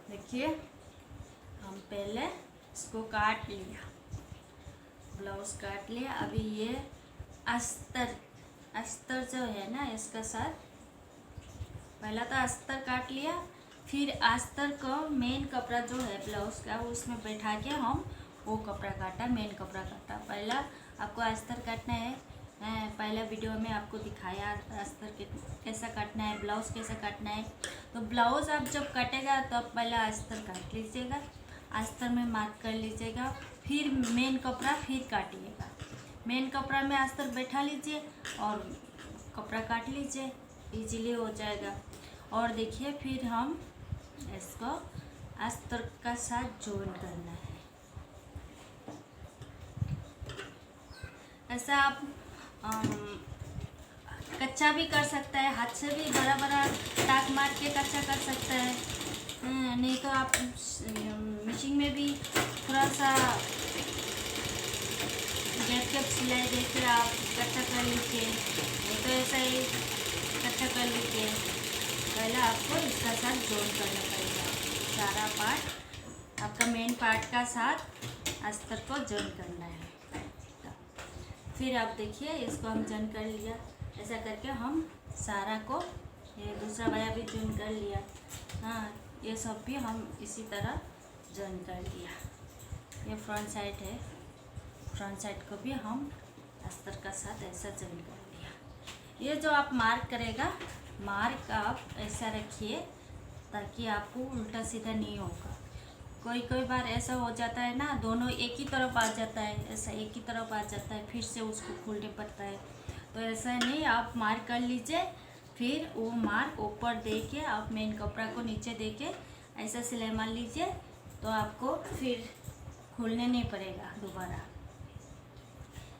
देखिए हम पहले इसको काट लिया, ब्लाउज काट लिया। अभी ये अस्तर जो है ना, इसका साथ पहला तो अस्तर काट लिया, फिर अस्तर को मेन कपड़ा जो है ब्लाउज का उसमें बैठा के हम वो कपड़ा काटा, मेन कपड़ा काटा। पहला आपको अस्तर काटना है, पहला वीडियो में आपको दिखाया अस्तर कैसा काटना है, ब्लाउज कैसा काटना है। तो ब्लाउज आप जब काटेगा तो आप पहला अस्तर काट लीजिएगा, अस्तर में मार्क कर लीजिएगा, फिर मेन कपड़ा फिर काटिएगा। मेन कपड़ा में अस्तर बैठा लीजिए और कपड़ा काट लीजिए, इजीली हो जाएगा। और देखिए फिर हम इसको अस्तर का साथ जॉइन करना है। ऐसा आप कच्चा भी कर सकता है, हाथ से भी बड़ा बड़ा टाक मार के कच्चा कर सकता है। नहीं तो आप मशीन में भी थोड़ा सा गैप सिलाई देकर आप कच्चा कर लीजिए, नहीं तो ऐसा ही कच्चा कर लीजिए। पहले आपको इसका साथ जॉइन करना पड़ेगा, सारा पार्ट आपका मेन पार्ट का साथ अस्तर को जॉइन करना है। फिर आप देखिए इसको हम जॉइन कर लिया, ऐसा करके हम सारा को, ये दूसरा वाला भी जॉइन कर लिया। हाँ, ये सब भी हम इसी तरह जॉइन कर लिया। ये फ्रंट साइड है, फ्रंट साइड को भी हम अस्तर का साथ ऐसा जॉइन कर लिया। ये जो आप मार्क करेगा, मार्क आप ऐसा रखिए ताकि आपको उल्टा सीधा नहीं होगा। कोई बार ऐसा हो जाता है ना, दोनों एक ही तरफ आ जाता है, ऐसा एक ही तरफ आ जाता है, फिर से उसको खोलने पड़ता है। तो ऐसा नहीं, आप मार्क कर लीजिए, फिर वो मार्क ऊपर दे के आप मेन कपड़ा को नीचे दे के ऐसा सिलाई मार लीजिए, तो आपको फिर खोलने नहीं पड़ेगा दोबारा।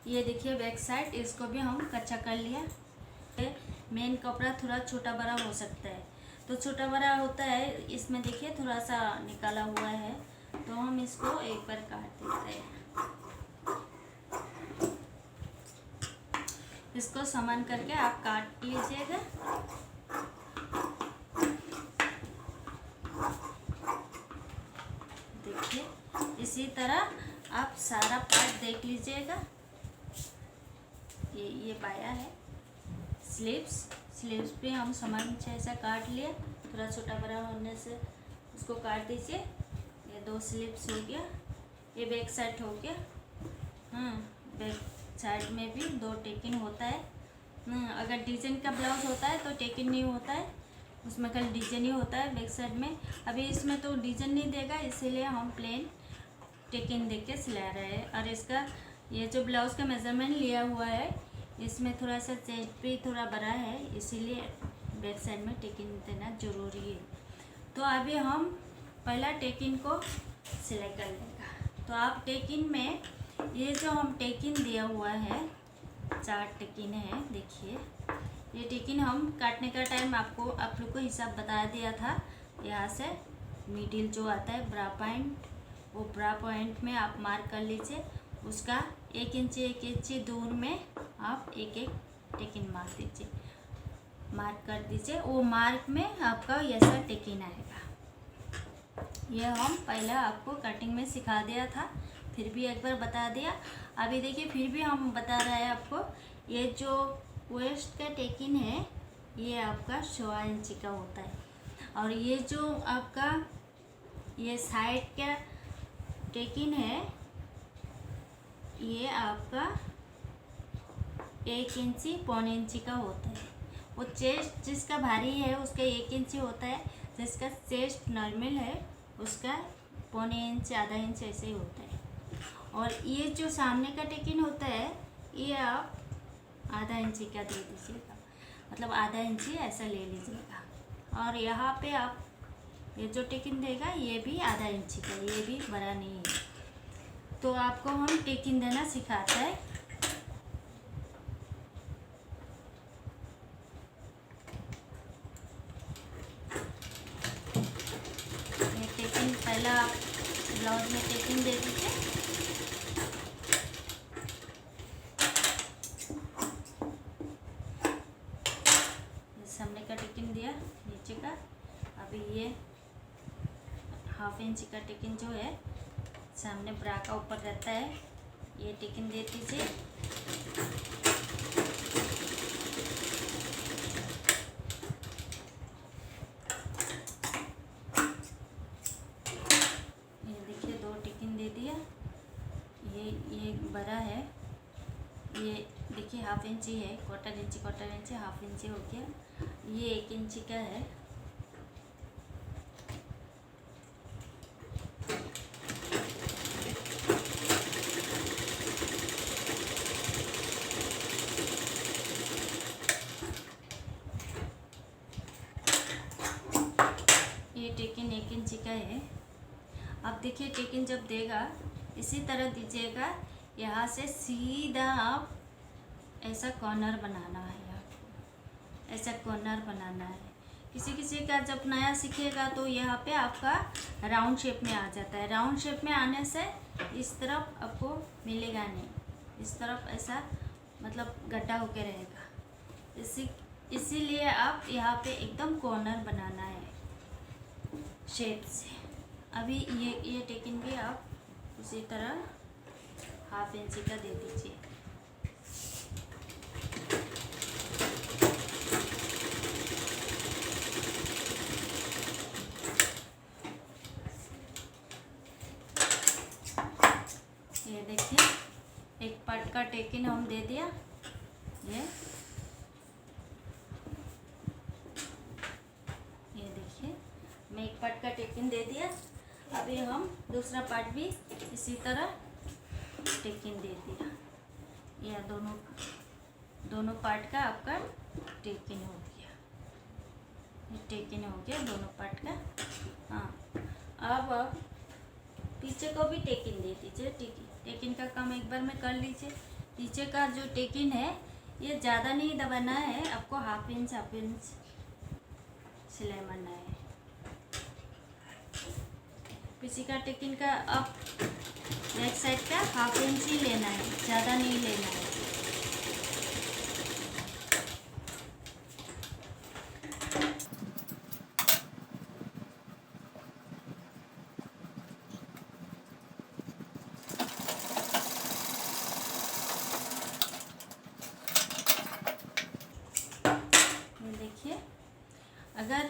ये देखिए बैक साइड, इसको भी हम कच्चा कर लिया। मेन कपड़ा थोड़ा छोटा बड़ा हो सकता है, तो छोटा बड़ा होता है, इसमें देखिए थोड़ा सा निकाला हुआ है, तो हम इसको एक बार काट देते हैं। इसको समान करके आप काट लीजिएगा। देखिए इसी तरह आप सारा पार्ट देख लीजिएगा। ये पाया है, स्लीव्स पे हम समान ऐसा काट लिए, थोड़ा छोटा बड़ा होने से उसको काट दीजिए। ये 2 स्लीव्स हो गया, ये बैक साइड हो गया। बैक साइड में भी 2 टेकिन होता है। अगर डिजाइन का ब्लाउज होता है तो टेकिन नहीं होता है, उसमें कल डिजाइन ही होता है बैक साइड में। अभी इसमें तो डिजाइन नहीं देगा, इसीलिए हम प्लेन टेकिन दे के सिला रहे हैं। और इसका ये जो ब्लाउज का मेजरमेंट लिया हुआ है, इसमें थोड़ा सा चेस्ट भी थोड़ा बड़ा है, इसीलिए बैक साइड में टेकिन देना ज़रूरी है। तो अभी हम पहला टेकिन को सिलाई कर लेगा। तो आप टेकिन में ये जो हम टेकिन दिया हुआ है, 4 टेकिन है, देखिए ये टेकिन हम काटने का टाइम आपको आप लोग को हिसाब बता दिया था। यहाँ से मिडिल जो आता है ब्रा पॉइंट, वो ब्रा पॉइंट में आप मार्क कर लीजिए, उसका 1 इंची दूर में आप एक टेकिन मार दीजिए, मार्क कर दीजिए। वो मार्क में आपका ऐसा टेकिन आएगा। ये हम पहले आपको कटिंग में सिखा दिया था, फिर भी एक बार बता दिया। अभी देखिए फिर भी हम बता रहे हैं आपको। ये जो वेस्ट का टेकिन है, ये आपका 16 इंची का होता है, और ये जो आपका ये साइड का टेकिन है, ये आपका 1 इंची पौने इंची का होता है। वो चेस्ट जिसका भारी है उसका 1 इंची होता है, जिसका चेस्ट नॉर्मल है उसका पौने इंच आधा इंच ऐसे ही होता है। और ये जो सामने का टेकिन होता है, ये आप आधा इंची का दे दीजिएगा, मतलब आधा इंची ऐसा ले लीजिएगा। और यहाँ पे आप ये जो टेकिन देगा ये भी आधा इंची का, ये भी बड़ा नहीं है। तो आपको हम टेकिन देना सिखाते हैं। ये टेकिन पहला आप ब्लाउज में टेकिन दे दीजिए। सामने का टेकिन दिया नीचे का। अभी ये हाफ इंच का टेकिन जो है सामने ब्रा का ऊपर रहता है, ये टेकिन दे दीजिए। ये देखिए 2 टेकिन दे दिया। ये बड़ा है, ये देखिए हाफ इंची है, क्वार्टर इंची हाफ इंची हो गया। ये 1 इंची का है। ये टेकिन 1 इंची का है। अब देखिए टेकिन जब देगा इसी तरह दीजिएगा, यहाँ से सीधा आप ऐसा कॉर्नर बनाना है, आपको ऐसा कॉर्नर बनाना है। किसी किसी का जब नया सीखेगा तो यहाँ पे आपका राउंड शेप में आ जाता है। राउंड शेप में आने से इस तरफ आपको मिलेगा नहीं, इस तरफ ऐसा मतलब गड्ढा होके रहेगा। इसीलिए आप यहाँ पे एकदम कॉर्नर बनाना है शेप से। अभी ये टेकिन भी आप उसी तरह हाफ इंची का दे दीजिए। ये देखिए 1 पार्ट का टेकिन हम दे दिया। ये देखिए मैं 1 पार्ट का टेकिन दे दिया। अभी हम दूसरा पार्ट भी इसी तरह टेकिन दे दिया। यह दोनों पार्ट का आपका टेकिन हो गया। ये टेकिन हो गया दोनों पार्ट का। हाँ, अब आप पीछे को भी टेकिन दे दीजिए। टेकिन का काम एक बार में कर लीजिए। पीछे का जो टेकिन है ये ज़्यादा नहीं दबाना है, आपको हाफ इंच सिलाई मारना है। पीछे का टेकिन का अब बैक साइड का हाफ इंच ही लेना है, ज़्यादा नहीं लेना है। देखिए अगर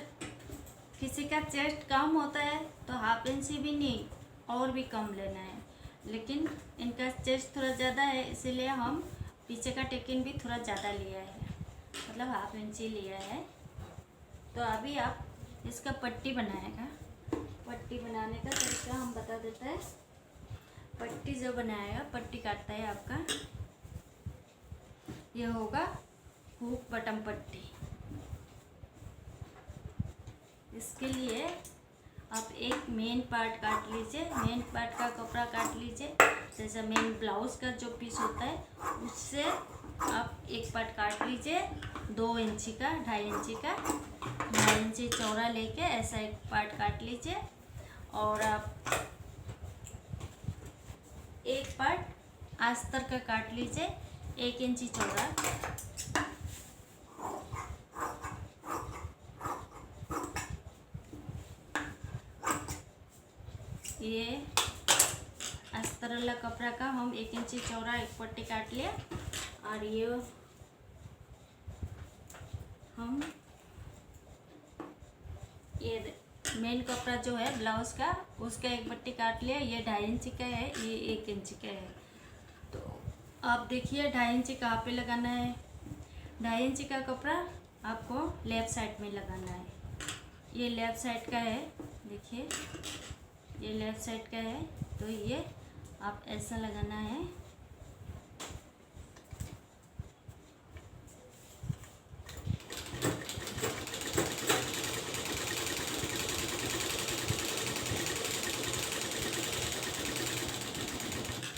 किसी का चेस्ट कम होता है तो हाफ इंची भी नहीं और भी कम लेना है, लेकिन इनका चेस्ट थोड़ा ज़्यादा है इसीलिए हम पीछे का टेकिन भी थोड़ा ज़्यादा लिया है, मतलब हाफ इंची लिया है। तो अभी आप इसका पट्टी बनाएगा। पट्टी बनाने का तरीका हम बता देते हैं। पट्टी जो बनाएगा, पट्टी काटता है आपका, ये होगा हुक बटन पट्टी। इसके लिए आप एक मेन पार्ट काट लीजिए, मेन पार्ट का कपड़ा काट लीजिए। जैसे मेन ब्लाउज़ का जो पीस होता है उससे आप एक पार्ट काट लीजिए 2 इंची का, 2.5 इंची का, 2.5 इंची चौड़ा लेके ऐसा एक पार्ट काट लीजिए। और आप एक पार्ट अस्तर का काट लीजिए 1 इंची चौड़ा। ये अस्तर वाला कपड़ा का हम 1 इंची चौड़ा एक पट्टी काट लिया। और ये हम ये मेन कपड़ा जो है ब्लाउज़ का उसका एक पट्टी काट लिया। ये 2.5 इंची का है, ये 1 इंची का है। तो आप देखिए 2.5 इंची कहाँ पे लगाना है। 2.5 इंची का कपड़ा आपको लेफ़्ट साइड में लगाना है। ये लेफ़्ट साइड का है, देखिए ये लेफ़्ट साइड का है। तो ये आप ऐसा लगाना है।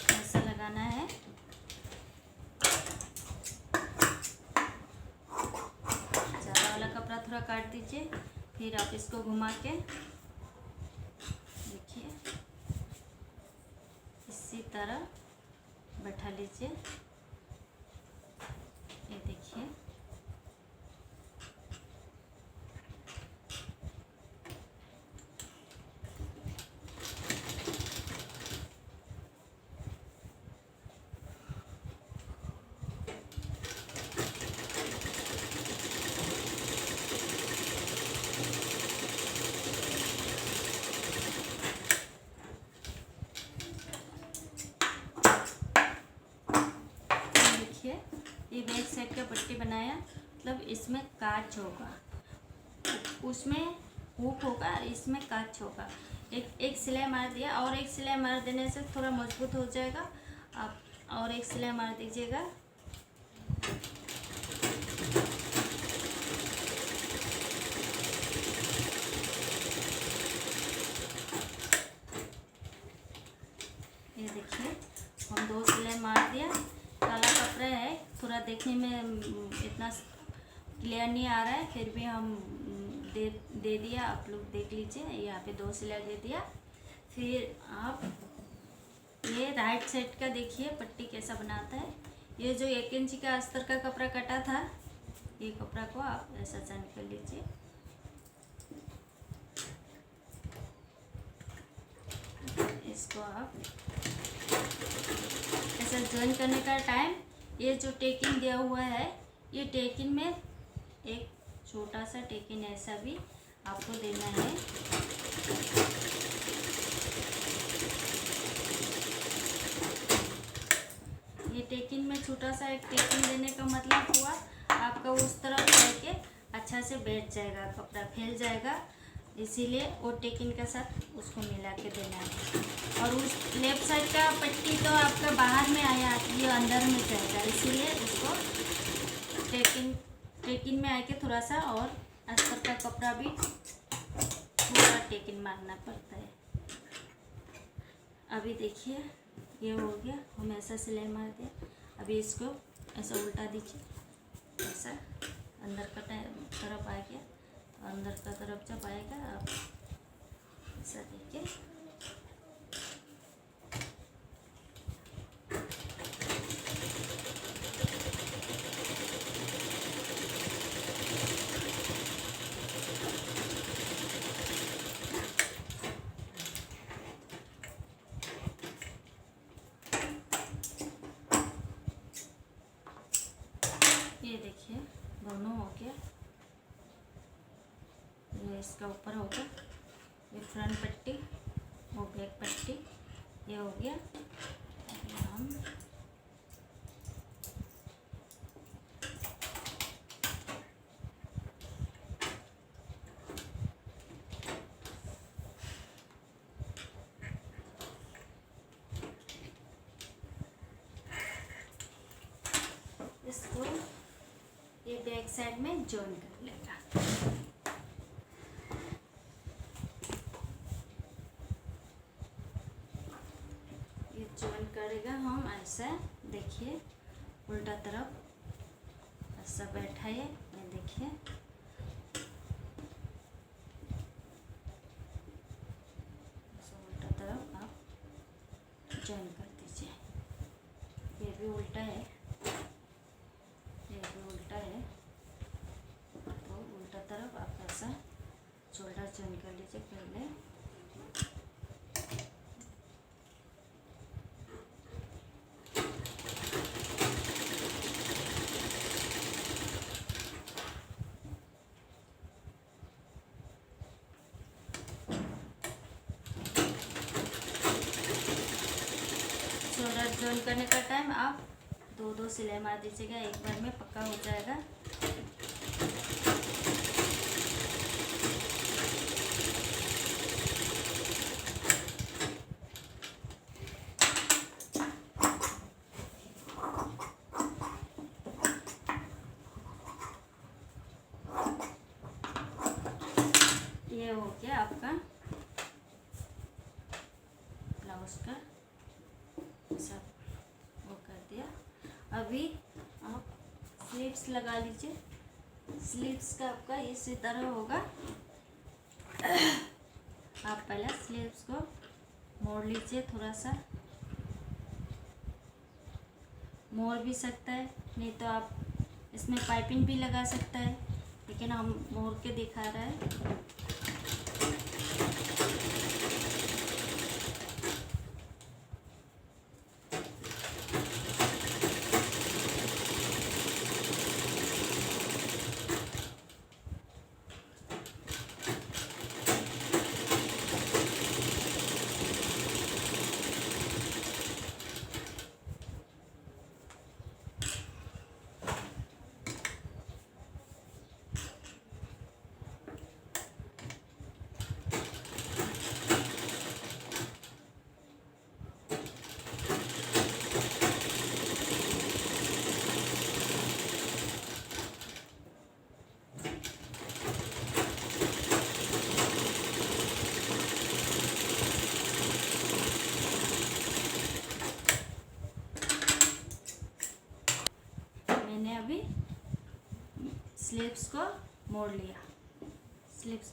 ऐसा लगाना है। ज़्यादा वाला कपड़ा थोड़ा काट दीजिए, फिर आप इसको घुमा के देखिए इसी तरह बैठा लीजिए। ये देखिए कांच होगा, उसमें हुक होगा और इसमें कांच होगा। एक सिलाई मार दिया, और एक सिलाई मार देने से थोड़ा मजबूत हो जाएगा। आप और एक सिलाई मार दीजिएगा। ये देखिए हम 2 सिलाई मार दिया। काला कपड़ा है, थोड़ा देखने में इतना क्लियर नहीं आ रहा है, फिर भी हम दे दिया। आप लोग देख लीजिए, यहाँ पे 2 सिलाई दे दिया। फिर आप ये राइट साइड का देखिए पट्टी कैसा बनाता है। ये जो 1 इंच का अस्तर का कपड़ा कटा था, ये कपड़ा को आप ऐसा जॉइन कर लीजिए। इसको आप ऐसा जॉइन करने का टाइम, ये जो टेकिंग दिया हुआ है, ये टेकिंग में एक छोटा सा टेकिंग ऐसा भी आपको देना है। ये टेकिंग में छोटा सा एक टेकिंग देने का मतलब हुआ आपका उस तरफ लेके अच्छा से बैठ जाएगा, कपड़ा फैल जाएगा, इसीलिए वो टेकिंग के साथ उसको मिला के देना है। और उस लेफ्ट साइड का पट्टी तो आपका बाहर में आया, ये अंदर में जाएगा, इसीलिए उसको टेकिंग में आके थोड़ा सा और अस्तर का कपड़ा भी थोड़ा टेकिंग मारना पड़ता है। अभी देखिए ये हो गया, हम ऐसा सिलाई मार दिया। अभी इसको ऐसा उल्टा दीजिए, ऐसा अंदर का तरफ आ गया, तो अंदर का तरफ जब आएगा आप ऐसा देखिए। ये देखिए दोनों हो गया। ये इसका ऊपर हो गया, ये फ्रंट पट्टी, वो बैक पट्टी, ये हो गया। हम इसको ये बैक साइड में जॉइन कर लेगा। ये जॉइन करेगा हम ऐसा, देखिए उल्टा तरफ ऐसा बैठा है, ये देखिए उल्टा तरफ आप जॉइन कर दीजिए। ये भी उल्टा है, तो उल्टा तरफ आप ऐसा शोल्डर जॉइन कर लीजिए पहले। शोल्डर जॉइन करने का टाइम आप 2-2 सिलाई मार दीजिएगा, एक बार में पक्का हो जाएगा। ये हो गया आपका ब्लाउज का सब वो कर दिया। अभी आप स्लीव्स लगा लीजिए। स्लीव्स का आपका इसी तरह होगा। आप पहले स्लीव्स को मोड़ लीजिए, थोड़ा सा मोड़ भी सकता है, नहीं तो आप इसमें पाइपिंग भी लगा सकता है, लेकिन हम मोड़ के दिखा रहे हैं।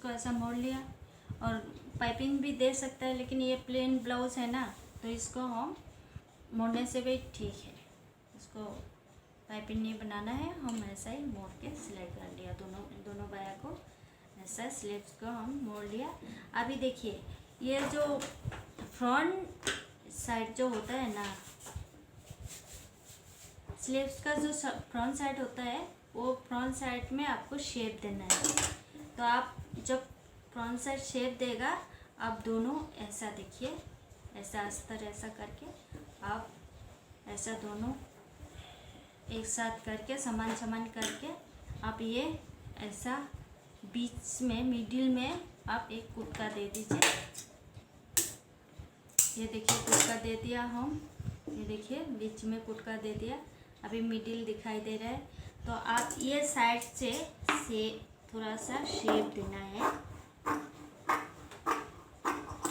इसको ऐसा मोड़ लिया। और पाइपिंग भी दे सकता है, लेकिन ये प्लेन ब्लाउज़ है ना, तो इसको हम मोड़ने से भी ठीक है। इसको पाइपिंग नहीं बनाना है, हम ऐसा ही मोड़ के सिलाई कर लिया। दोनों बाया को ऐसा स्लीव्स को हम मोड़ लिया। अभी देखिए, ये जो फ्रंट साइड जो होता है ना, स्लीव्स का जो फ्रंट साइड होता है, वो फ्रंट साइड में आपको शेप देना है। तो आप जब फ्रंट साइड शेप देगा, आप दोनों ऐसा देखिए, ऐसा अस्तर ऐसा करके आप ऐसा दोनों एक साथ करके समान करके आप ये ऐसा बीच में मिडिल में आप एक कुटका दे दीजिए। ये देखिए कुटका दे दिया हम, ये देखिए बीच में कुटका दे दिया। अभी मिडिल दिखाई दे रहा है, तो आप ये साइड से थोड़ा सा शेप देना है।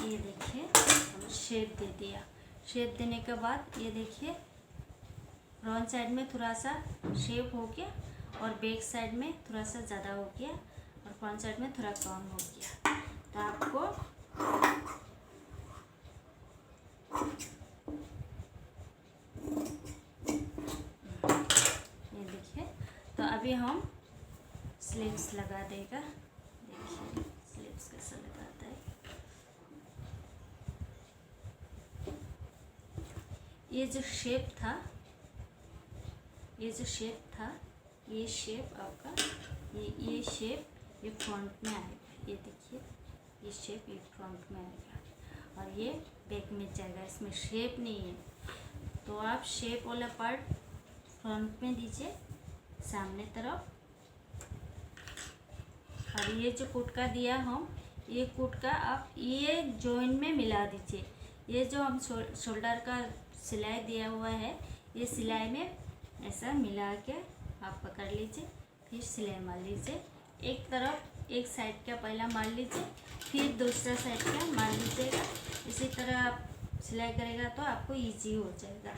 ये देखिए हम शेप दे दिया। शेप देने के बाद ये देखिए फ्रंट साइड में थोड़ा सा शेप हो गया और बैक साइड में थोड़ा सा ज़्यादा हो गया और फ्रंट साइड में थोड़ा कम हो गया। तो आपको ये देखिए, तो अभी हम स्लीव्स लगा देगा। देखिए स्लीव्स कैसा लगाता है। ये जो शेप था, ये शेप आपका ये शेप ये फ्रंट में आएगा। ये देखिए ये शेप ये फ्रंट में आएगा और ये बैक में जाएगा। इसमें शेप नहीं है, तो आप शेप वाला पार्ट फ्रंट में दीजिए सामने तरफ। और ये जो कुटका दिया हम, ये कुटका आप ये जॉइंट में मिला दीजिए। ये जो हम शोल्डर का सिलाई दिया हुआ है, ये सिलाई में ऐसा मिला के आप पकड़ लीजिए, फिर सिलाई मार लीजिए। एक तरफ एक साइड का पहला मार लीजिए, फिर दूसरा साइड का मार लीजिएगा। इसी तरह आप सिलाई करेगा तो आपको इजी हो जाएगा।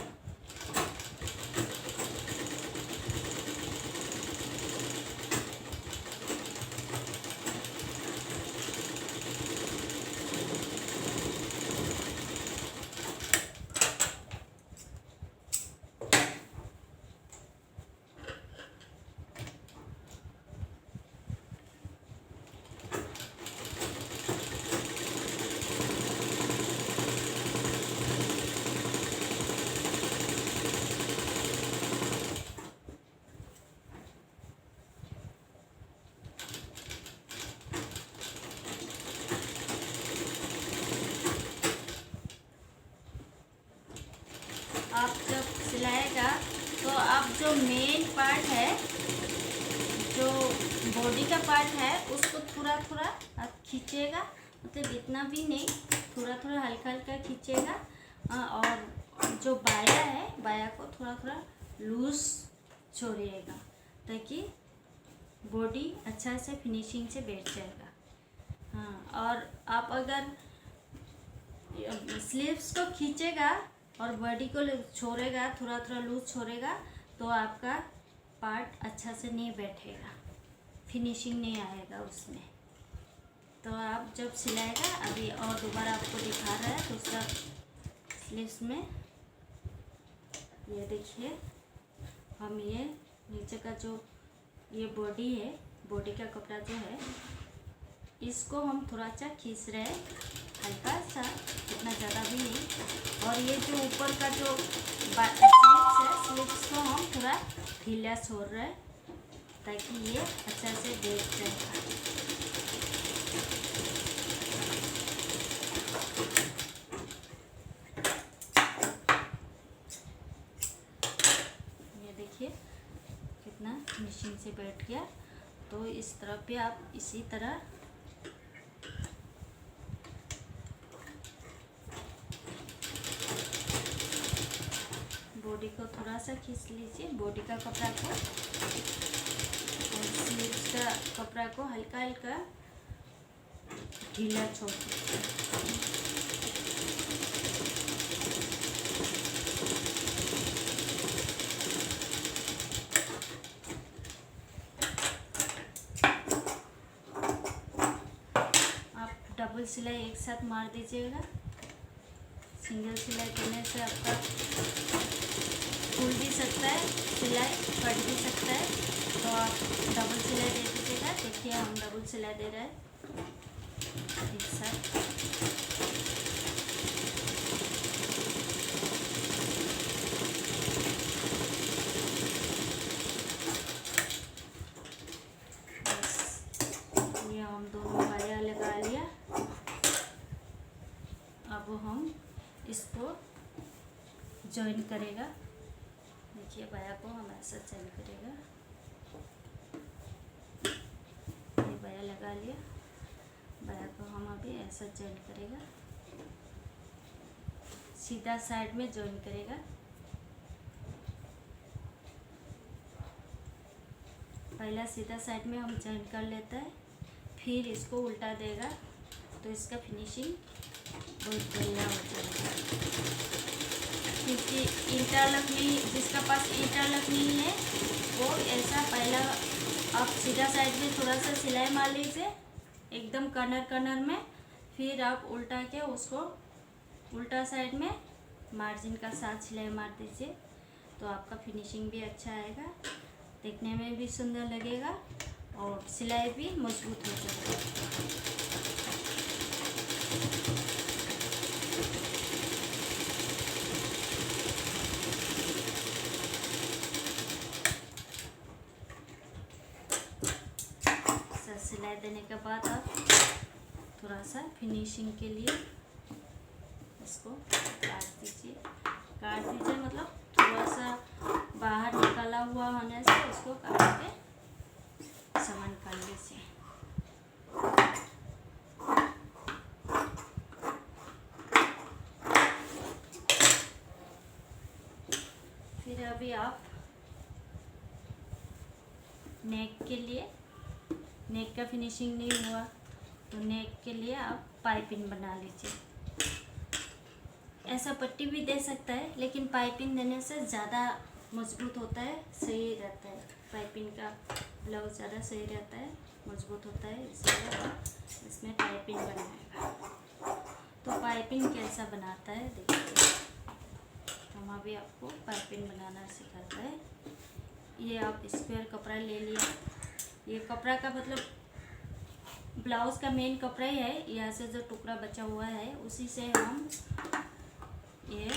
आप जब सिलाएगा तो आप जो मेन पार्ट है, जो बॉडी का पार्ट है, उसको थोड़ा आप खींचेगा। मतलब इतना भी नहीं, थोड़ा हल्का खींचेगा। और जो बाया है, बाया को थोड़ा लूज छोड़िएगा, ताकि बॉडी अच्छा से फिनिशिंग से बैठ जाएगा। हाँ, और आप अगर स्लीव्स को खींचेगा और बॉडी को छोड़ेगा, थोड़ा लूज छोड़ेगा, तो आपका पार्ट अच्छा से नहीं बैठेगा, फिनिशिंग नहीं आएगा उसमें। तो आप जब सिलाएगा, अभी और दोबारा आपको दिखा रहा है दूसरा स्लीव्स में। ये देखिए, हम ये नीचे का जो ये बॉडी है, बॉडी का कपड़ा जो है, इसको हम थोड़ा सा खींच रहे हैं, हल्का सा, इतना ज़्यादा भी नहीं। और ये जो ऊपर का जो स्लीव्स है, स्लीव्स को हम थोड़ा ढीला छोड़ रहे हैं, ताकि ये अच्छा से बैठ जाएगा। ये देखिए कितना मशीन से बैठ गया। तो इस तरफ भी आप इसी तरह बॉडी को थोड़ा सा खींच लीजिए, बॉडी का कपड़ा को, और स्लीव्स का कपड़ा को हल्का ढीला छोड़ दीजिए। डबल सिलाई एक साथ मार दीजिएगा। सिंगल सिलाई करने से आपका खुल भी सकता है, सिलाई कट भी सकता है, तो आप डबल सिलाई दे दीजिएगा। देखिए हम डबल सिलाई दे रहे हैं एक साथ। बस ये हम दोनों बाया लगा लिया। अब हम इसको जॉइन करेगा। देखिए बाया को हम ऐसा जॉइन करेगा। ये बाया लगा लिया, बाया को हम अभी ऐसा जॉइन करेगा, सीधा साइड में जॉइन करेगा। पहला सीधा साइड में हम जॉइन कर लेता है, फिर इसको उल्टा देगा, तो इसका फिनिशिंग बहुत बढ़िया हो जाएगा। क्योंकि इंटरलॉक नहीं, जिसका पास इंटरलॉक नहीं है वो ऐसा पहला आप सीधा साइड में थोड़ा सा सिलाई मार लीजिए एकदम कॉर्नर में, फिर आप उल्टा के उसको उल्टा साइड में मार्जिन का साथ सिलाई मार दीजिए, तो आपका फिनिशिंग भी अच्छा आएगा, देखने में भी सुंदर लगेगा और सिलाई भी मजबूत हो जाएगी। सिलाई देने के बाद आप थोड़ा सा फिनिशिंग के लिए इसको काट दीजिए मतलब थोड़ा सा बाहर निकला हुआ होने से उसको काट के समान कर लीजिए। फिर अभी आप नेक के लिए, नेक का फिनिशिंग नहीं हुआ तो नेक के लिए आप पाइपिंग बना लीजिए। ऐसा पट्टी भी दे सकता है, लेकिन पाइपिंग देने से ज़्यादा मजबूत होता है, सही रहता है। पाइपिंग का ब्लाउज ज़्यादा सही रहता है, मजबूत होता है, इसलिए इसमें पाइपिंग बनाएगा। तो पाइपिंग कैसा बनाता है देखिए, हम अभी आपको पाइपिंग बनाना सिखाता है। ये आप स्क्वायर कपड़ा ले लिया, ये कपड़ा का मतलब ब्लाउज का मेन कपड़ा ही है, यहाँ से जो टुकड़ा बचा हुआ है उसी से हम ये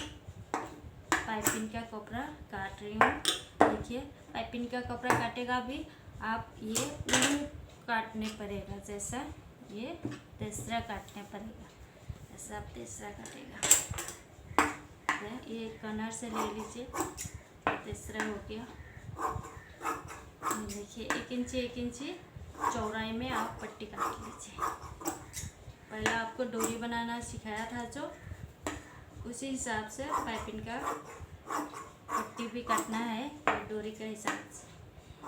पाइपिंग का कपड़ा काट रही हूँ। देखिए पाइपिंग का कपड़ा काटेगा भी आप ये ऊन काटने पड़ेगा, जैसा ये तीसरा काटने पड़ेगा, ऐसा आप तीसरा काटेगा। ये कॉर्नर से ले लीजिए, तीसरा हो गया। देखिए 1 इंची चौड़ाई में आप पट्टी काट लीजिए। पहले आपको डोरी बनाना सिखाया था जो, उसी हिसाब से पाइपिंग का पट्टी भी काटना है, डोरी के हिसाब से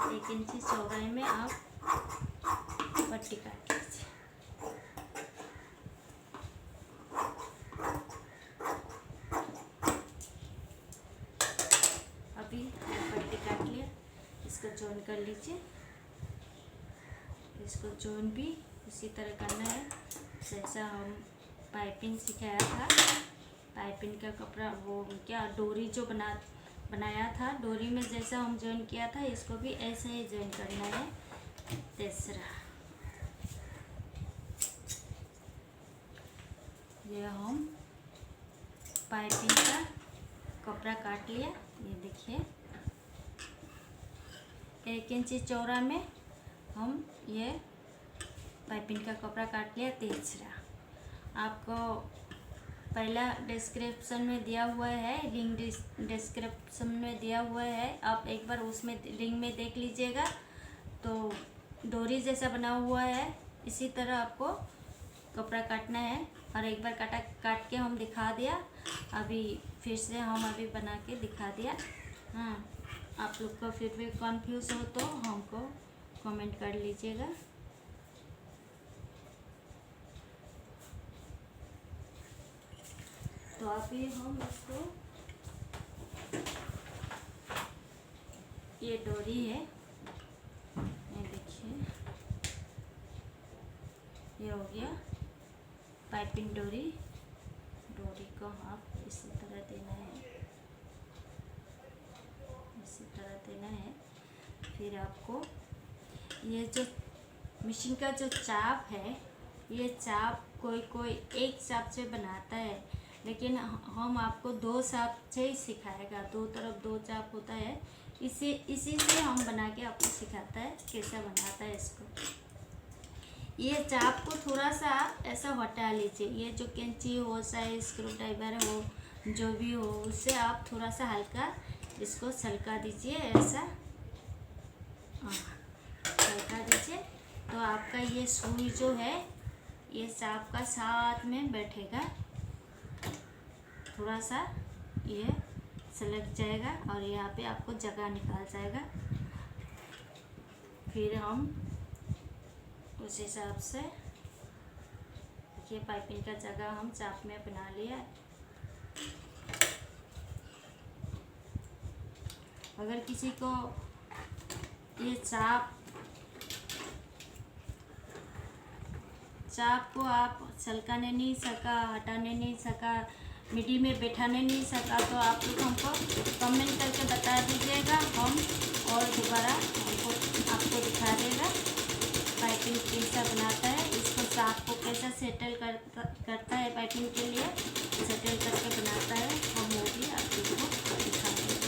1 इंची चौड़ाई में आप पट्टी काट लीजिए। अभी पट्टी काट लिया, इसको जॉइन कर लीजिए। इसको जॉइन भी उसी तरह करना है जैसा हम पाइपिंग सिखाया था। पाइपिंग का कपड़ा वो क्या डोरी जो बनाया था, डोरी में जैसा हम जॉइन किया था, इसको भी ऐसे ही जॉइन करना है। तीसरा ये हम पाइपिंग का कपड़ा काट लिया, ये देखिए 1 इंची चौड़ा में हम ये पाइपिंग का कपड़ा काट लिया। तीसरा आपको पहला डिस्क्रिप्शन में दिया हुआ है, लिंक डिस्क्रिप्शन में दिया हुआ है, आप एक बार उसमें लिंक में देख लीजिएगा। तो डोरी जैसा बना हुआ है, इसी तरह आपको कपड़ा काटना है। और एक बार काट के हम दिखा दिया, अभी फिर से हम अभी बना के दिखा दिया। हाँ, आप लोग को फिर भी कंफ्यूज हो तो हमको कमेंट कर लीजिएगा। तो अभी हम इसको, ये डोरी है, ये देखिए ये हो गया। पाइपिंग डोरी को आप इसी तरह देना है, इसी तरह देना है। फिर आपको ये जो मशीन का जो चाप है, ये चाप कोई एक चाप से बनाता है, लेकिन हम आपको 2 चाप से ही सिखाएगा। 2 तरफ 2 चाप होता है, इसी से हम बना के आपको सिखाता है कैसे बनाता है इसको। ये चाप को थोड़ा सा ऐसा हटा लीजिए। ये जो कैंची हो चाहे स्क्रू ड्राइवर हो, जो भी हो, उससे आप थोड़ा सा हल्का इसको सलका दीजिए, ऐसा सलका दीजिए। तो आपका ये सुई जो है ये चाप का साथ में बैठेगा, थोड़ा सा ये सलग जाएगा और यहाँ पे आपको जगह निकाल जाएगा। फिर हम उस हिसाब से ये पाइपिंग का जगह हम चाप में बना लिया। अगर किसी को ये चाप को आप सलकाने नहीं सका, हटाने नहीं सका, मिडी में बैठाने नहीं सका, तो आप लोग हमको कमेंट करके बता दीजिएगा, हम और दोबारा आपको दिखा देगा पाइपिंग कैसा बनाता है। इसको चाप को कैसा सेटल करता है पाइपिंग के लिए, सेटल करके बनाता है, हम वो भी आप लोग को दिखा देंगे।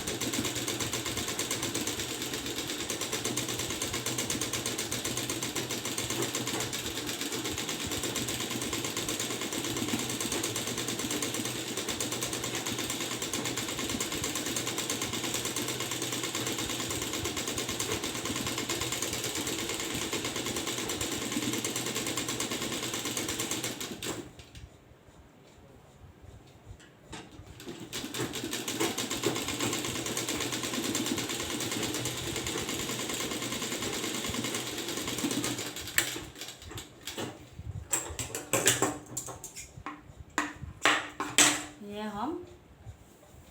ये हम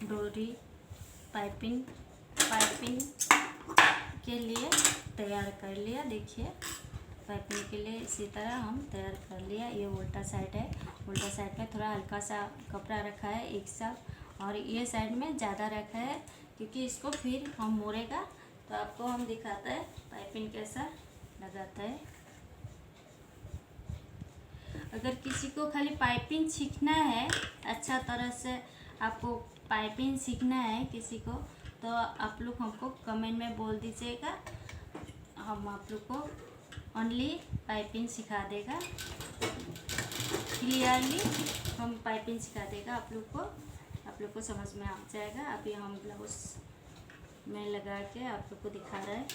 डोरी पाइपिंग के लिए तैयार कर लिया। देखिए पाइपिंग के लिए इसी तरह हम तैयार कर लिया। ये उल्टा साइड है, उल्टा साइड में थोड़ा हल्का सा कपड़ा रखा है एक साथ, और ये साइड में ज़्यादा रखा है क्योंकि इसको फिर हम मोड़ेगा तो आपको हम दिखाता है पाइपिंग कैसा लगाता है। अगर किसी को खाली पाइपिंग सीखना है, अच्छा तरह से आपको पाइपिंग सीखना है किसी को, तो आप लोग हमको कमेंट में बोल दीजिएगा, हम आप लोग को ओनली पाइपिंग सिखा देगा, क्लियरली हम पाइपिंग सिखा देगा आप लोग को समझ में आ जाएगा। अभी हम ब्लाउज में लगा के आप लोग को दिखा रहे हैं।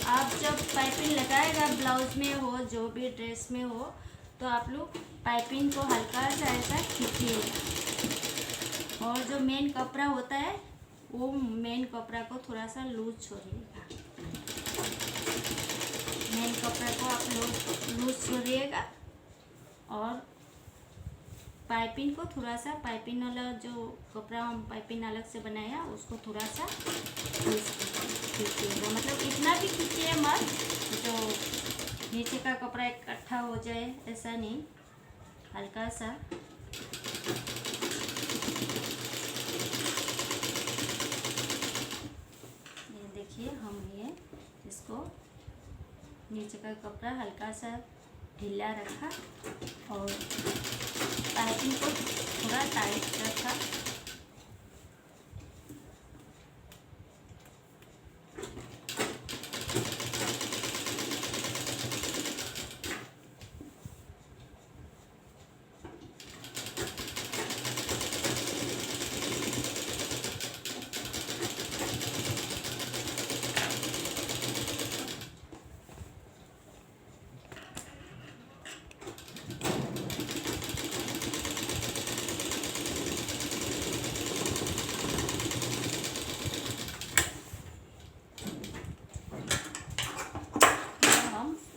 आप जब पाइपिंग लगाएगा ब्लाउज में हो, जो भी ड्रेस में हो, तो आप लोग पाइपिंग को हल्का सा ऐसा खींचिएगा, और जो मेन कपड़ा होता है वो मेन कपड़ा को थोड़ा सा लूज छोड़िएगा। मेन कपड़ा को आप लूज छोड़िएगा, और पाइपिंग को थोड़ा सा, पाइपिंग वाला जो कपड़ा हम पाइपिंग अलग से बनाया उसको थोड़ा सा खींचिएगा। मतलब इतना भी खींचिए मत जो नीचे का कपड़ा इकट्ठा हो जाए, ऐसा नहीं, हल्का सा। ये देखिए हम ये इसको नीचे का कपड़ा हल्का सा ढीला रखा और पाइपिंग को थोड़ा टाइट रखा।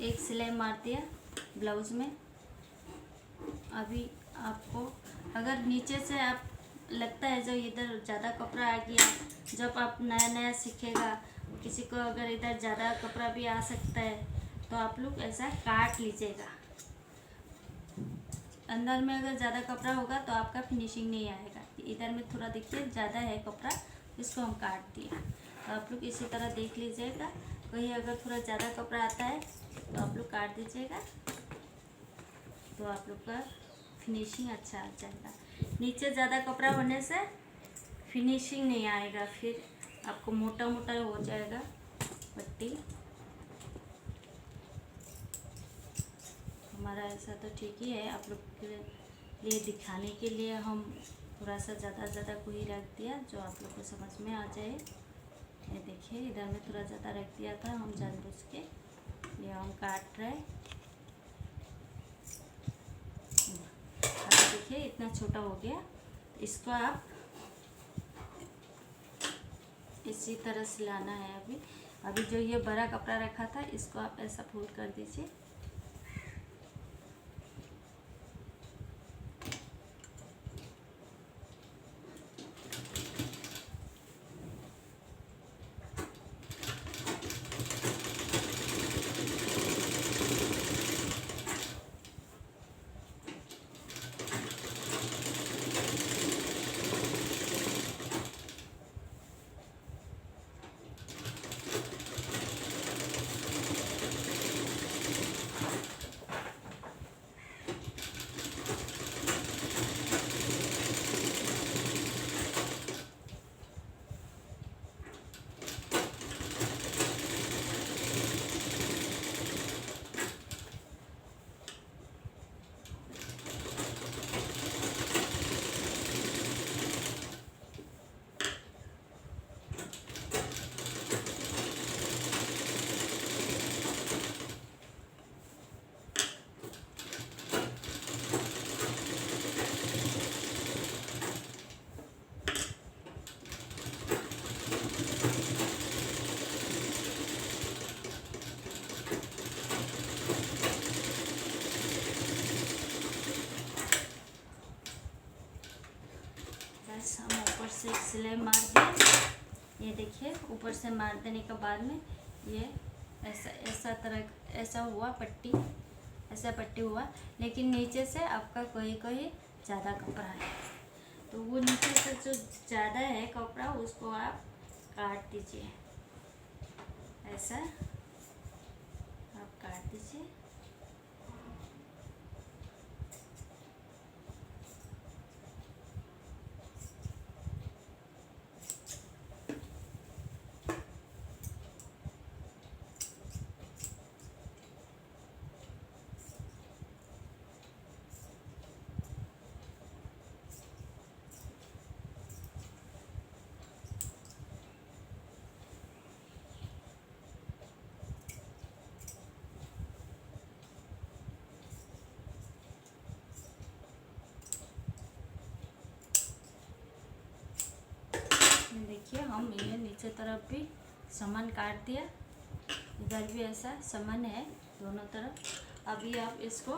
एक सिलाई मार दिया ब्लाउज में। अभी आपको अगर नीचे से आप लगता है जो इधर ज़्यादा कपड़ा आ गया, जब आप नया नया सीखेगा, किसी को अगर इधर ज़्यादा कपड़ा भी आ सकता है, तो आप लोग ऐसा काट लीजिएगा। अंदर में अगर ज़्यादा कपड़ा होगा तो आपका फिनिशिंग नहीं आएगा। इधर में थोड़ा देखिए ज़्यादा है कपड़ा, इसको हम काट दिए। तो आप लोग इसी तरह देख लीजिएगा, कहीं अगर थोड़ा ज़्यादा कपड़ा आता है तो आप लोग काट दीजिएगा, तो आप लोग का फिनिशिंग अच्छा आ जाएगा। नीचे ज़्यादा कपड़ा होने से फिनिशिंग नहीं आएगा, फिर आपको मोटा मोटा हो जाएगा पट्टी। हमारा ऐसा तो ठीक ही है, आप लोग के लिए दिखाने के लिए हम थोड़ा सा ज़्यादा को ही रख दिया, जो आप लोग को समझ में आ जाए। ये देखिए इधर में थोड़ा ज़्यादा रख दिया था हम जानबूझ के, ये हम काट रहे। अभी देखिए इतना छोटा हो गया, इसको आप इसी तरह सिलाना है। अभी जो ये बड़ा कपड़ा रखा था इसको आप ऐसा फोल्ड कर दीजिए। हम ऊपर से एक सिलाई मार दें। ये देखिए ऊपर से मार देने के बाद में ये ऐसा हुआ पट्टी, ऐसा पट्टी हुआ। लेकिन नीचे से आपका कोई ज़्यादा कपड़ा है, तो वो नीचे से जो ज़्यादा है कपड़ा उसको आप काट दीजिए, ऐसा आप काट दीजिए। देखिए हम ये नीचे तरफ भी समान काट दिया, इधर भी ऐसा समान है दोनों तरफ। अभी आप इसको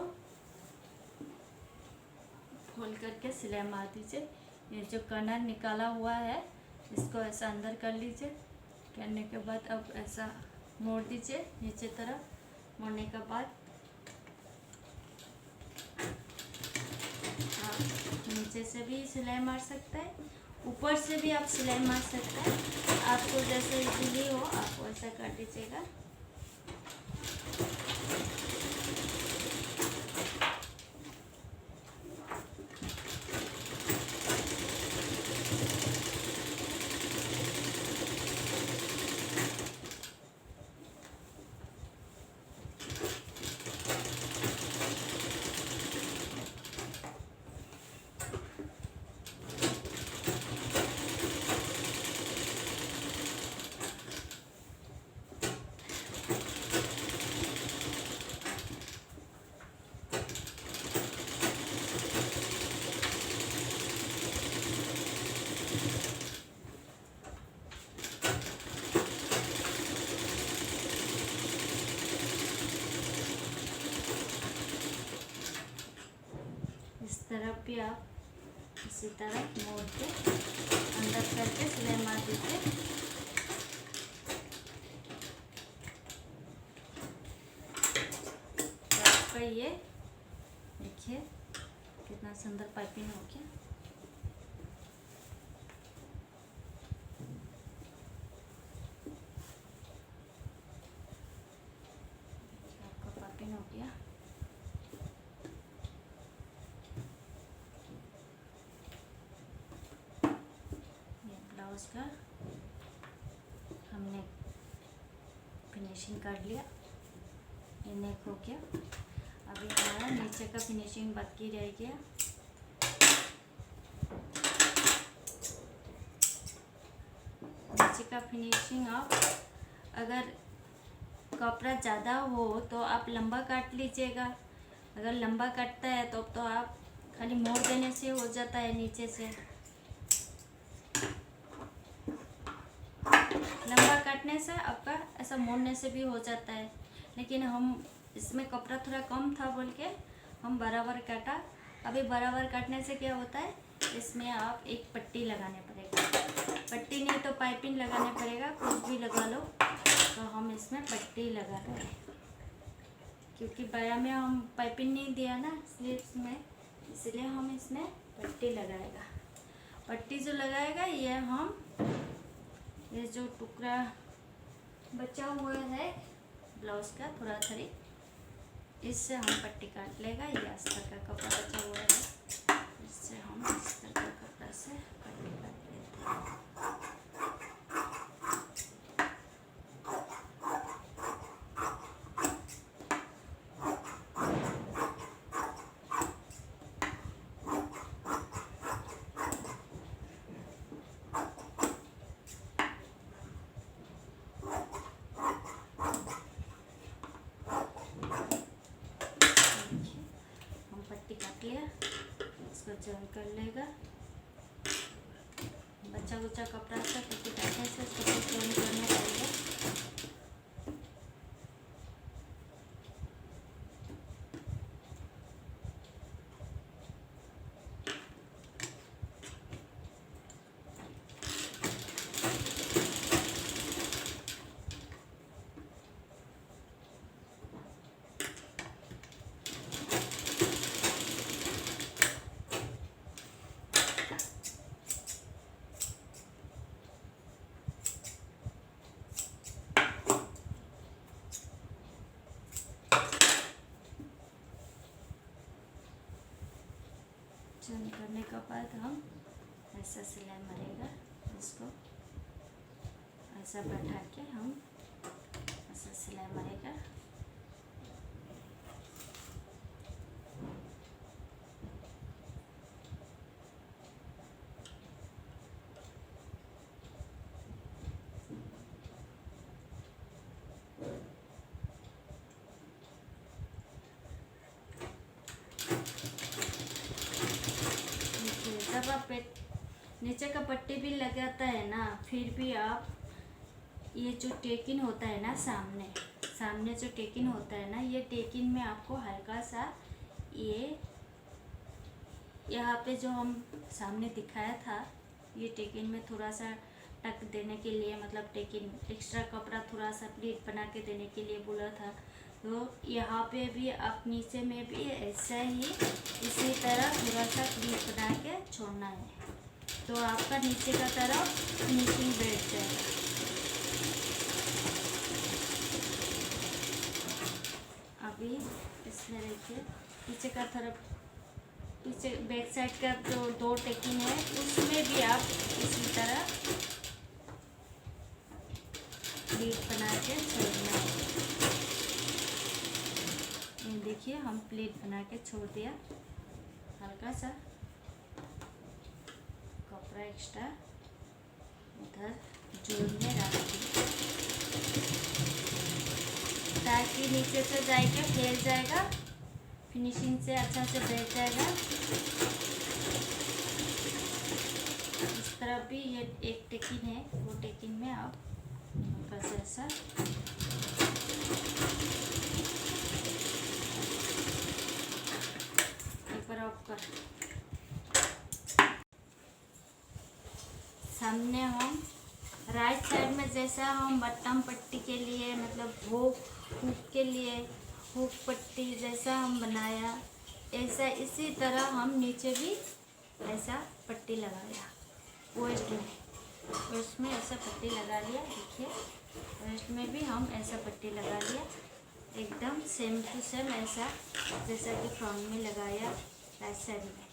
खोल करके सिलाई मार दीजिए। ये जो कर्नर निकाला हुआ है इसको ऐसा अंदर कर लीजिए। करने के बाद अब ऐसा मोड़ दीजिए नीचे तरफ। मोड़ने के बाद आप नीचे से भी सिलाई मार सकते हैं, ऊपर से भी आप सिलाई मार सकते हैं। आपको जैसे इजीली हो आप वैसा कर दीजिएगा। इस तरफ भी आप इसी तरह मोड़ के अंदर करके सिलाई मार दीजिए। तो आपका ये देखिए कितना सुंदर पाइपिंग हो गया। आपका पाइपिंग हो गया। ये ब्लाउज का हमने फिनिशिंग कर लिया। ये नेक हो गया। अभी हमारा नीचे का फिनिशिंग बाकी रह गया। नीचे का फिनिशिंग आप अगर कपड़ा ज़्यादा हो तो आप लंबा काट लीजिएगा। अगर लंबा काटता है तो आप खाली मोड़ देने से हो जाता है नीचे से। लंबा काटने से आपका ऐसा मोड़ने से भी हो जाता है, लेकिन हम इसमें कपड़ा थोड़ा कम था बोल के हम बराबर काटा। अभी बराबर काटने से क्या होता है, इसमें आप एक पट्टी लगाने पड़ेगा। पट्टी नहीं तो पाइपिंग लगाने पड़ेगा, कुछ भी लगा लो। तो हम इसमें पट्टी लगा रहे हैं क्योंकि बाया में हम पाइपिंग नहीं दिया ना स्लीव्स में, इसलिए हम इसमें पट्टी लगाएगा। पट्टी जो लगाएगा ये जो टुकड़ा बचा हुआ है ब्लाउज का थोड़ा थोड़ी, इससे हम पट्टी काट लेगा। ये अस्तर का कपड़ा बचा हुआ है, इससे हम अस्तर का कपड़ा से पट्टी काट लेते हैं। काट लिया, इसको जॉइन कर लेगा बच्चा कुचा कपड़ा से, क्योंकि काटने से इसको जॉइन करना पड़ेगा। जॉइन करने के बाद हम ऐसा सिलाई मारेगा, इसको ऐसा बैठा के हम ऐसा सिलाई मारेगा। जब आप नीचे का पट्टी भी लगाता है ना, फिर भी आप ये जो टेकिन होता है ना, सामने जो टेकिन होता है ना, ये टेकिन में आपको हल्का सा ये यहाँ पे जो हम सामने दिखाया था, ये टेकिन में थोड़ा सा टक देने के लिए, मतलब टेकिन एक्स्ट्रा कपड़ा थोड़ा सा प्लीट बना के देने के लिए बोला था। तो यहाँ पे भी आप नीचे में भी ऐसा ही इसी तरह थोड़ा सा प्लीट बना के छोड़ना है, तो आपका नीचे का तरफ फिनिशिंग बैठ जाएगा। अभी इसमें देखिए पीछे का तरफ, पीछे बैक साइड का जो दो टेकिंग है उसमें भी आप इसी तरह प्लीट बना के छोड़ना है। देखिए हम प्लेट बना के छोड़ दिया, हल्का सा कपड़ा एक्स्ट्रा उधर जोड़ में डाल दिया ताकि नीचे से जाएगा, फैल जाएगा, फिनिशिंग से अच्छा से बैठ जाएगा। इस तरफ भी ये एक टेकिन है, वो टेकिन में आप बस ऐसा सामने हम राइट साइड में जैसा हम बटन पट्टी के लिए, मतलब हुक के लिए हुक पट्टी जैसा हम बनाया, ऐसा इसी तरह हम नीचे भी ऐसा पट्टी लगाया। वेस्ट में ऐसा पट्टी लगा लिया। देखिए वेस्ट में भी हम ऐसा पट्टी लगा लिया, एकदम सेम टू सेम ऐसा जैसा कि फ्रंट में लगाया राइट साइड में।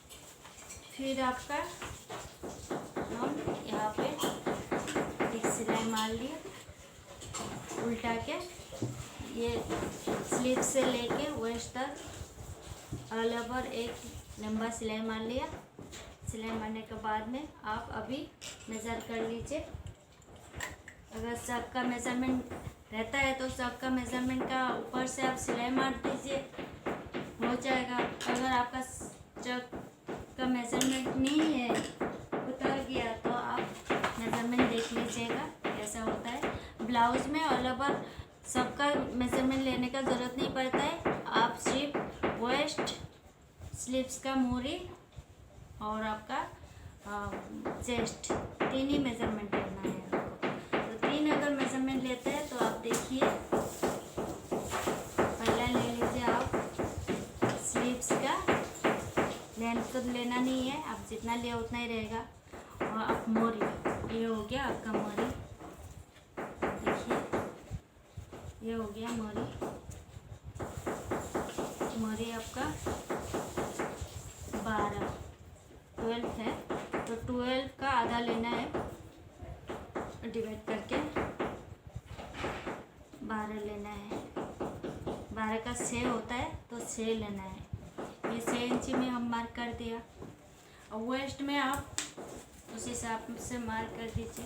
फिर आपका हम यहाँ पे एक सिलाई मार लिया उल्टा के, ये स्लीव से लेके वेस्ट तक ऑल ओवर एक लंबा सिलाई मार लिया। सिलाई मारने के बाद में आप अभी मेज़र कर लीजिए। अगर सब का मेज़रमेंट रहता है तो सब का मेज़रमेंट का ऊपर से आप सिलाई मार दीजिए, हो जाएगा। अगर आपका चक का मेज़रमेंट नहीं है, उतर गया, तो आप मेज़रमेंट देख लीजिएगा कैसा होता है। ब्लाउज़ में ऑल ओवर सबका मेज़रमेंट लेने का ज़रूरत नहीं पड़ता है। आप सिर्फ वेस्ट, स्लीव्स का मोरी और आपका चेस्ट, 3 ही मेज़रमेंट लेना है आपको। तो 3 अगर मेज़रमेंट लेते हैं तो आप देखिए, पहला ले लीजिए आप स्लीव्स का। लेंथ तो लेना नहीं है, आप जितना लिया उतना ही रहेगा। और आप मोरी, ये हो गया आपका मोरी। देखिए ये हो गया मोरी। मोरी आपका 12 है, तो 12 का आधा लेना है, डिवाइड करके 12 लेना है। 12 का 6 होता है, तो 6 लेना है। ये 6 इंची में हम मार्क कर दिया। और वेस्ट में आप उस हिसाब से मार्क कर दीजिए।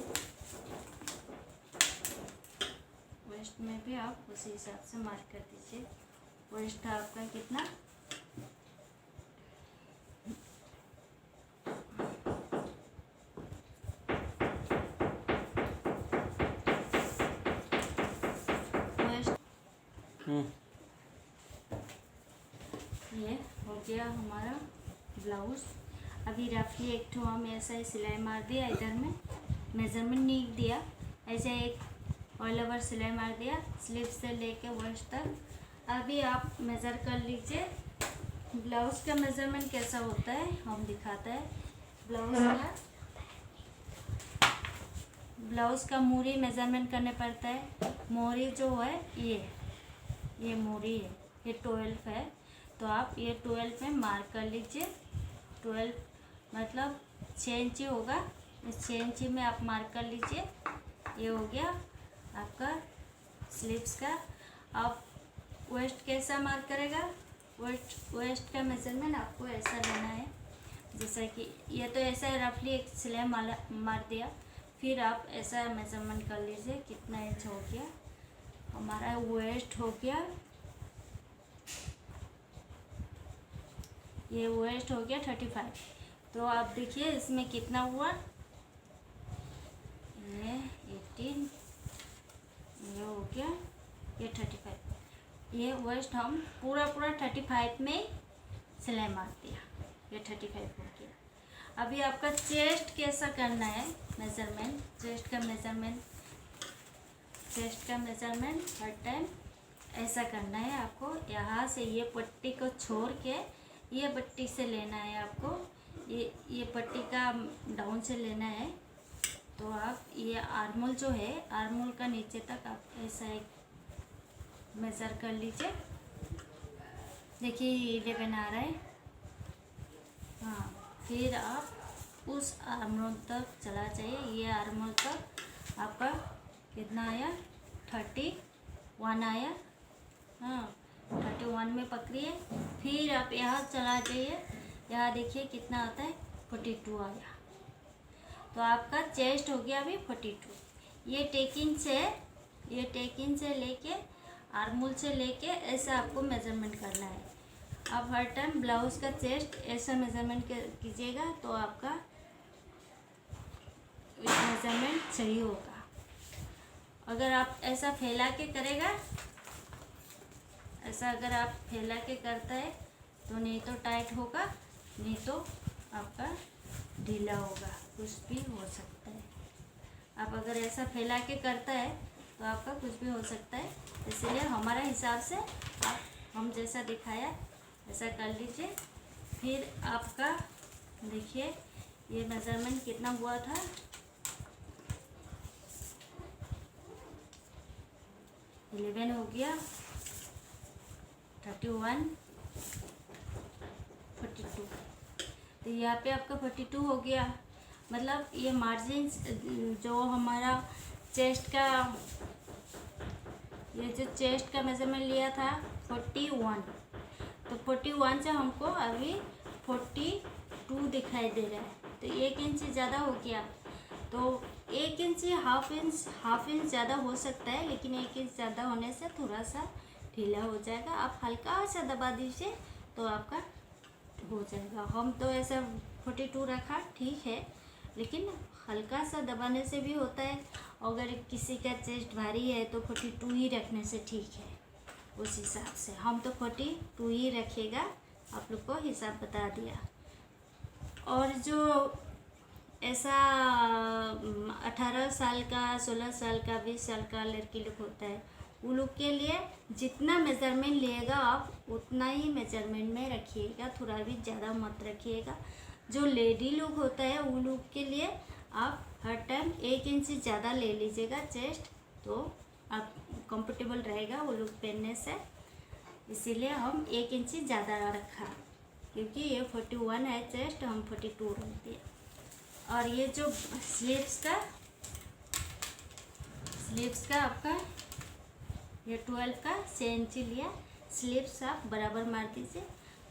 वेस्ट में भी आप उसी हिसाब से मार्क कर दीजिए। वेस्ट था आपका कितना, ये हो गया हमारा ब्लाउज़। अभी रफली एक ठो हम ऐसा ही सिलाई मार दिया, इधर में मेज़रमेंट नहीं दिया, ऐसे एक ऑल ओवर सिलाई मार दिया स्लीव से लेके वेस्ट तक। अभी आप मेज़र कर लीजिए ब्लाउज़ का मेज़रमेंट कैसा होता है, हम दिखाते हैं। ब्लाउज़ का मोरी मेज़रमेंट करने पड़ता है। मोरी जो है ये मोरी है, ये 12 है, तो आप ये 12 में मार्क कर लीजिए। 12 मतलब 6 इंची होगा, इस 6 इंची में आप मार्क कर लीजिए। ये हो गया आपका स्लीव्स का। आप वेस्ट कैसा मार्क करेगा, वेस्ट का मेज़रमेंट आपको ऐसा लेना है, जैसा कि ये तो ऐसा रफली एक सिलाई मार दिया। फिर आप ऐसा मेज़रमेंट कर लीजिए कितना इंच हो गया हमारा। वेस्ट हो गया, ये वेस्ट हो गया 35। तो आप देखिए इसमें कितना हुआ, ये 18, ये हो गया, ये 35। ये वेस्ट हम पूरा 35 में सिलाई मार दिया, ये 35 हो गया। अभी आपका चेस्ट कैसा करना है मेज़रमेंट, चेस्ट का मेज़रमेंट हर टाइम ऐसा करना है आपको। यहाँ से ये पट्टी को छोड़ के ये पट्टी से लेना है आपको, ये पट्टी का डाउन से लेना है। तो आप ये आर्मोल जो है, आर्मोल का नीचे तक आप ऐसा एक मेज़र कर लीजिए। देखिए 11 आ रहा है। हाँ, फिर आप उस आर्मोल तक चला जाइए। ये आर्मोल तक आपका कितना आया, 31 आया। हाँ, 31 में पकड़िए। फिर आप यहाँ चला जाइए, यहाँ देखिए कितना आता है, 42 आया। तो आपका चेस्ट हो गया अभी 42। ये टेकिंग से लेके आर्मोल से लेके ऐसा आपको मेज़रमेंट करना है। आप हर टाइम ब्लाउज़ का चेस्ट ऐसा मेज़रमेंट कीजिएगा तो आपका मेज़रमेंट सही होगा। अगर आप ऐसा फैला के करेगा, ऐसा अगर आप फैला के करता है तो नहीं तो टाइट होगा, नहीं तो आपका ढीला होगा, कुछ भी हो सकता है। आप अगर ऐसा फैला के करता है तो आपका कुछ भी हो सकता है। इसलिए हमारा हिसाब से आप हम जैसा दिखाया ऐसा कर लीजिए। फिर आपका देखिए ये मेज़रमेंट कितना हुआ था, 11 हो गया, 31, 42। तो यहाँ पे आपका 42 हो गया। मतलब ये मार्जिन जो हमारा चेस्ट का, ये जो चेस्ट का मेज़रमेंट लिया था 41, तो 41 से हमको अभी 42 दिखाई दे रहा है। तो 1 इंच ज़्यादा हो गया। तो 1 इंच हाफ इंच ज़्यादा हो सकता है, लेकिन 1 इंच ज़्यादा होने से थोड़ा सा ढीला हो जाएगा। आप हल्का सा दबा दीजिए तो आपका हो जाएगा। हम तो ऐसा 42 रखा, ठीक है, लेकिन हल्का सा दबाने से भी होता है। अगर किसी का चेस्ट भारी है तो 42 ही रखने से ठीक है। उस हिसाब से हम तो 42 ही रखेगा, आप लोग को हिसाब बता दिया। और जो ऐसा 18 साल का, 16 साल का, 20 साल का लड़की लोग होता है, वो लोग के लिए जितना मेज़रमेंट लिएगा आप उतना ही मेज़रमेंट में रखिएगा, थोड़ा भी ज़्यादा मत रखिएगा। जो लेडी लोग होता है वो लोग के लिए आप हर टाइम 1 इंच से ज़्यादा ले लीजिएगा चेस्ट, तो आप कंफर्टेबल रहेगा वो लोग पहनने से। इसीलिए हम 1 इंच ज़्यादा रखा, क्योंकि ये 41 है चेस्ट, हम 42 रख दिए। और ये जो स्लीव्स का आपका ये 12 का 6 इंची लिया। स्लीव्स आप बराबर मार दीजिए,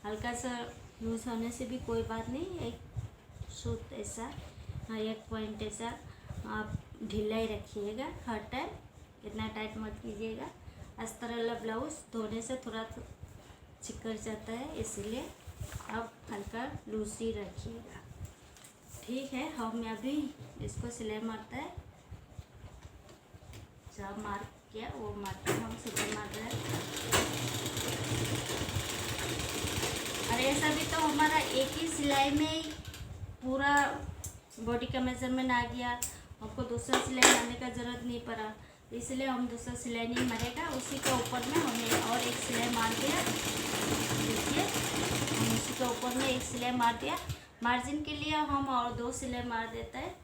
हल्का सा लूज होने से भी कोई बात नहीं। एक सूत ऐसा, एक पॉइंट ऐसा आप ढीला ही रखिएगा हर टाइम, इतना टाइट मत कीजिएगा। अस्तर वाला ब्लाउज धोने से थोड़ा चिकन जाता है, इसलिए आप हल्का लूज ही रखिएगा, ठीक है। हम अभी इसको सिलाई मारता है, जहाँ मार्क किया वो मार्क हम सिलाई मार रहे हैं। और ऐसा भी तो हमारा एक ही सिलाई में ही पूरा बॉडी का मेजरमेंट आ गया, हमको दूसरा सिलाई मारने का ज़रूरत नहीं पड़ा, इसलिए हम दूसरा सिलाई नहीं मारेगा। उसी के ऊपर में हमें और एक सिलाई मार दिया, देखिए हम उसी के ऊपर में एक सिलाई मार दिया। मार्जिन के लिए हम और 2 सिलाई मार देता है।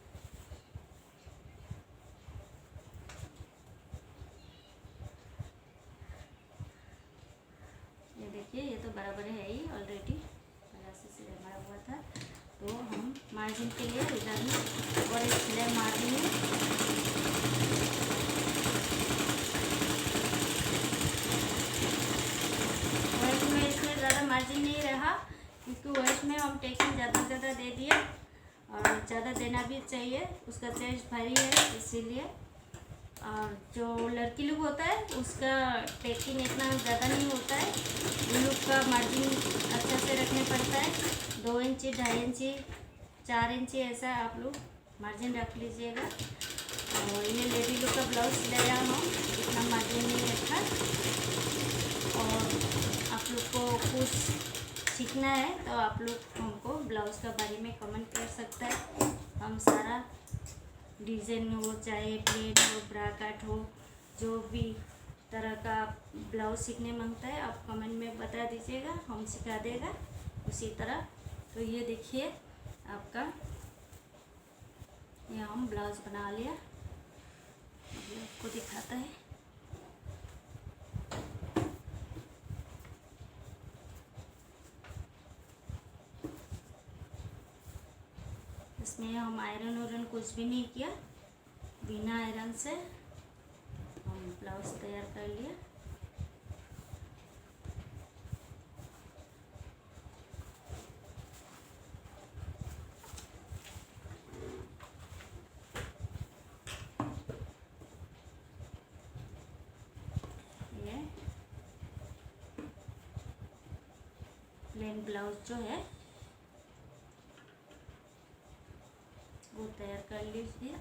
ये देखिए ये तो बराबर है ही, ऑलरेडी पहले से सिलाई मारा हुआ था, तो हम मार्जिन के लिए इधर में और एक सिलाई मार देंगे। वेस्ट में इसमें ज़्यादा मार्जिन नहीं रहा, क्योंकि वेस्ट में हम टेकिंग ज़्यादा से ज़्यादा दे दिए, और ज़्यादा देना भी चाहिए, उसका चेस्ट भारी है इसीलिए। और जो लड़की लोग होता है उसका टेकिंग इतना ज़्यादा नहीं होता है, उन लोग का मार्जिन अच्छा से रखने पड़ता है। 2 इंची, 2.5 इंची, 4 इंची ऐसा आप लोग मार्जिन रख लीजिएगा। और ये लेडी लोग का ब्लाउज सिलाया हम इतना मार्जिन नहीं रखा। और आप लोग को कुछ सीखना है तो आप लोग हमको ब्लाउज़ के बारे में कमेंट कर सकता है। हम सारा डिज़ाइन हो, चाहे प्लेन हो, ब्रा कट हो, जो भी तरह का ब्लाउज सीखने मांगता है आप कमेंट में बता दीजिएगा, हम सिखा देगा उसी तरह। तो ये देखिए आपका ये हम ब्लाउज बना लिया, आपको दिखाता है। इसमें हम आयरन कुछ भी नहीं किया, बिना आयरन से हम ब्लाउज तैयार कर लिया। ये प्लेन ब्लाउज जो है वो तैयार कर लीजिए।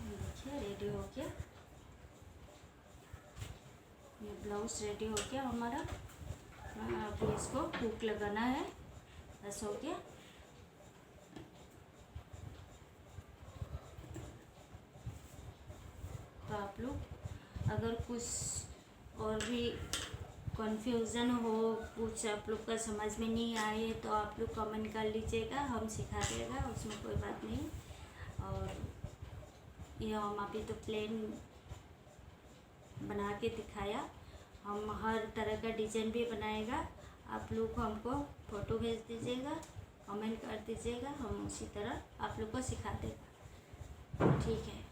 देखिए रेडी हो गया, ये ब्लाउज रेडी हो गया हमारा। अब इसको हुक लगाना है, बस हो गया। तो आप लोग अगर कुछ और भी कन्फ्यूज़न हो, कुछ आप लोग का समझ में नहीं आए तो आप लोग कमेंट कर लीजिएगा, हम सिखा देगा, उसमें कोई बात नहीं। और ये हम अभी तो प्लेन बना के दिखाया, हम हर तरह का डिज़ाइन भी बनाएगा। आप लोग हमको फ़ोटो भेज दीजिएगा, कमेंट कर दीजिएगा, हम उसी तरह आप लोग को सिखा देगा। ठीक है।